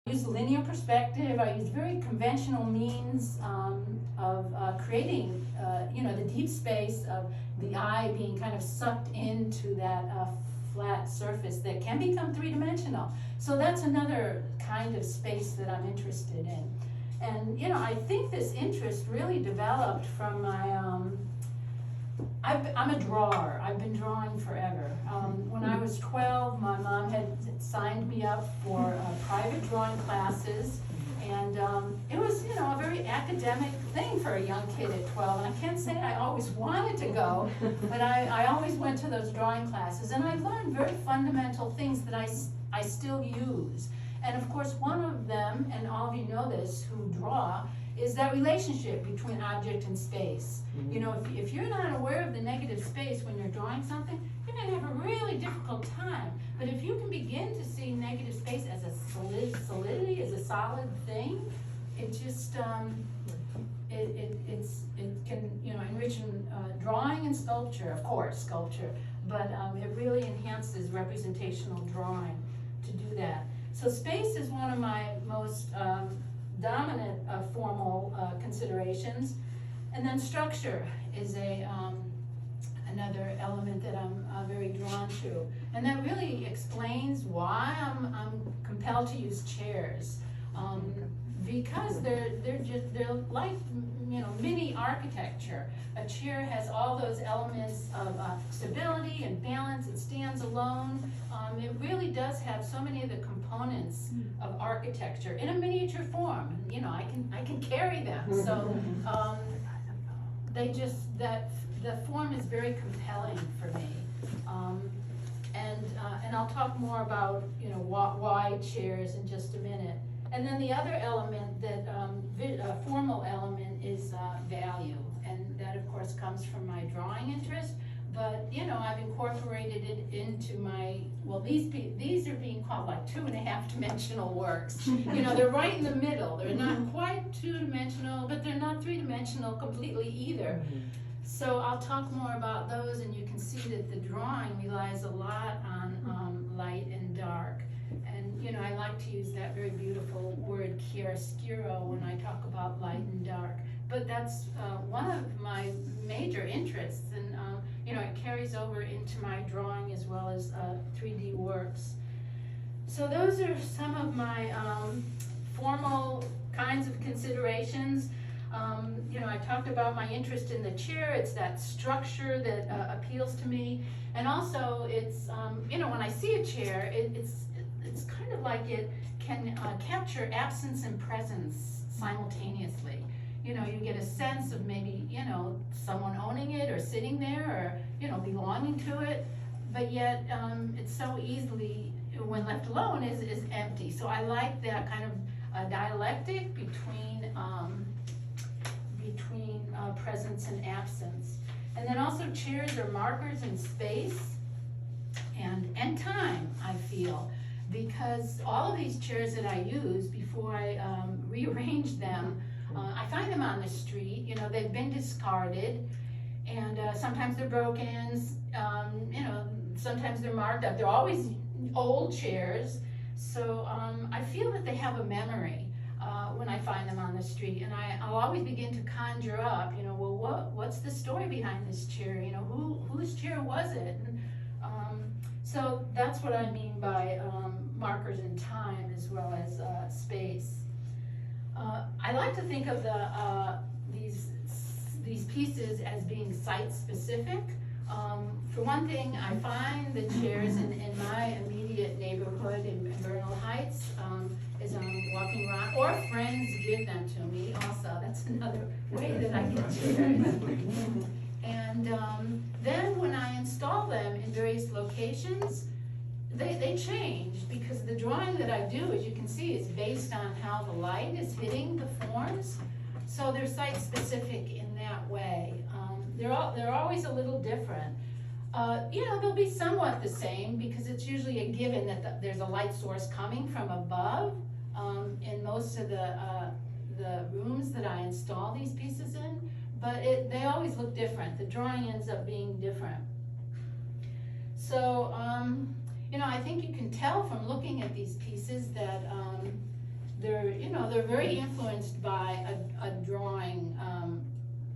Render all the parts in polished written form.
use linear perspective. I use very conventional means of creating, the deep space of the eye being kind of sucked into that flat surface that can become three-dimensional. So that's another kind of space that I'm interested in. And, I think this interest really developed from my, I'm a drawer. I've been drawing forever. When I was 12, my mom had signed me up for private drawing classes, and it was, a very academic thing for a young kid at 12. And I can't say I always wanted to go, but I always went to those drawing classes, and I learned very fundamental things that I still use. And of course, one of them, and all of you know this who draw, is that relationship between object and space. If you're not aware of the negative space when you're drawing something, you're going to have a really difficult time. But if you can begin to see negative space as a solidity, as a solid thing, it just it can enrich drawing and sculpture, of course, sculpture, but it really enhances representational drawing to do that. So space is one of my most dominant formal considerations, and then structure is another element that I'm very drawn to, and that really explains why I'm compelled to use chairs, because they're like mini architecture. A chair has all those elements of stability and balance. It stands alone. It really does have so many of the components of architecture in a miniature form. I can carry them. So the form is very compelling for me. And I'll talk more about why chairs in just a minute. And then the other element, that formal element, is value, and that of course comes from my drawing interest. But I've incorporated it into my, these are being called like 2.5 dimensional works. They're right in the middle. They're not quite 2-dimensional, but they're not 3-dimensional completely either. So I'll talk more about those, and you can see that the drawing relies a lot on light and dark. And I like to use that very beautiful word chiaroscuro when I talk about light and dark. But that's one of my major interests, and it carries over into my drawing as well as 3D works. So those are some of my formal kinds of considerations. I talked about my interest in the chair. It's that structure that appeals to me, and also it's when I see a chair, it's kind of like it can capture absence and presence simultaneously. You get a sense of maybe someone owning it or sitting there or belonging to it, but yet it's so easily, when left alone, is empty. So I like that kind of dialectic between presence and absence. And then also chairs are markers in space and time, I feel, because all of these chairs that I use, before I rearrange them, I find them on the street. They've been discarded, and sometimes they're broken, sometimes they're marked up. They're always old chairs, so I feel that they have a memory when I find them on the street, and I'll always begin to conjure up, what's the story behind this chair? Whose chair was it? And, so that's what I mean by markers in time as well as space. I like to think of these pieces as being site-specific. For one thing, I find the chairs in my immediate neighborhood in Bernal Heights, as I'm walking around, or friends give them to me also. That's another way that I get chairs. And then when I install them in various locations, they change, because the drawing that I do, as you can see, is based on how the light is hitting the forms. So they're site-specific in that way. They're always a little different. They'll be somewhat the same, because it's usually a given that there's a light source coming from above in most of the rooms that I install these pieces in, but they always look different. The drawing ends up being different. So, I think you can tell from looking at these pieces that they're very influenced by a drawing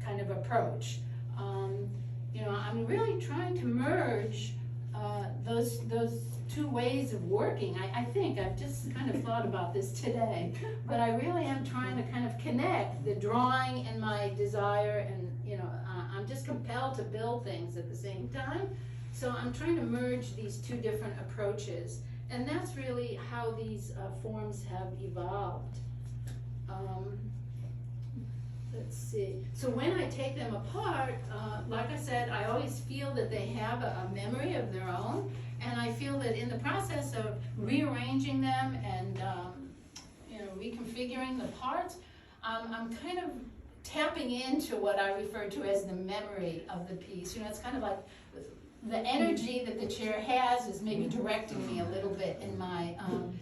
kind of approach. I'm really trying to merge those two ways of working. I think I've just kind of thought about this today, but I really am trying to kind of connect the drawing and my desire, and I'm just compelled to build things at the same time. So I'm trying to merge these two different approaches, and that's really how these forms have evolved. Let's see. So when I take them apart, like I said, I always feel that they have a memory of their own, and I feel that in the process of rearranging them and reconfiguring the parts, I'm kind of tapping into what I refer to as the memory of the piece. It's kind of like the energy that the chair has is maybe directing me a little bit in my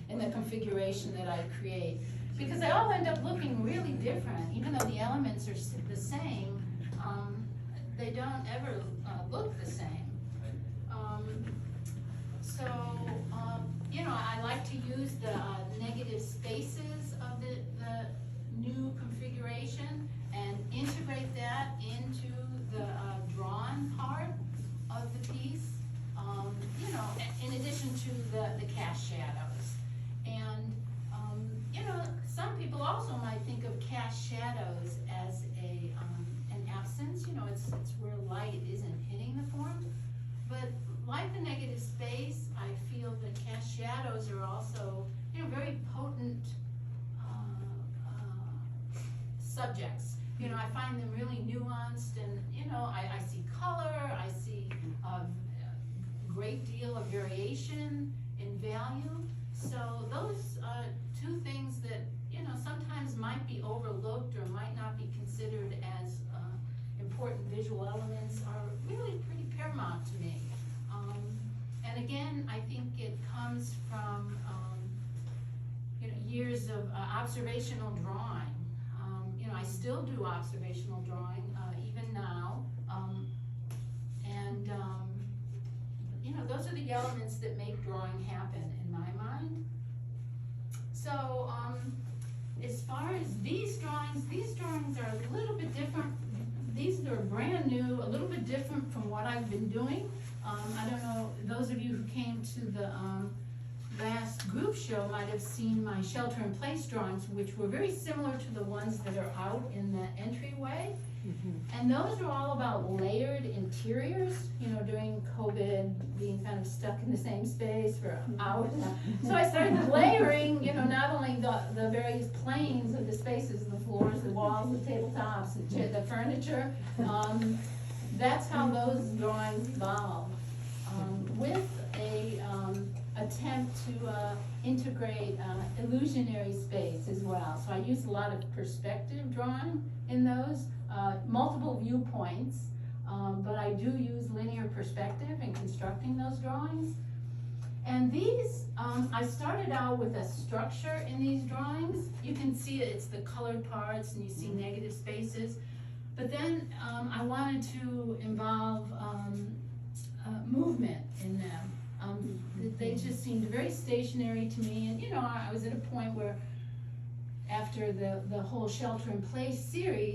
in the configuration that I create. Because they all end up looking really different, even though the elements are the same, they don't ever look the same. I like to use the negative spaces of the new configuration and integrate that into the drawn part of the piece, in addition to the cast shadows. And some people also might think of cast shadows as an absence. It's where light isn't hitting the form. But like the negative space, I feel that cast shadows are also, very potent subjects. I find them really nuanced, and I see color, I see a great deal of variation in value. So those two things that sometimes might be overlooked or might not be considered as important visual elements are really pretty paramount to me. And again, I think it comes from years of observational drawing. I still do observational drawing even now, and those are the elements that make drawing happen in my mind. So as far as these drawings are a little bit different. These are brand new, a little bit different from what I've been doing. I don't know, those of you who came to the last group show might have seen my shelter-in-place drawings, which were very similar to the ones that are out in the entryway. Mm-hmm. And those are all about layered interiors, during COVID, being kind of stuck in the same space for hours. So I started layering, not only the various planes of the spaces, the floors, the walls, the tabletops, the furniture. That's how those drawings evolved, with a attempt to integrate illusionary space as well. So I use a lot of perspective drawing in those, multiple viewpoints, but I do use linear perspective in constructing those drawings. And these, I started out with a structure in these drawings. You can see it's the colored parts, and you see negative spaces. But then I wanted to involve movement in them. They just seemed very stationary to me, and I was at a point where after the whole shelter-in-place series,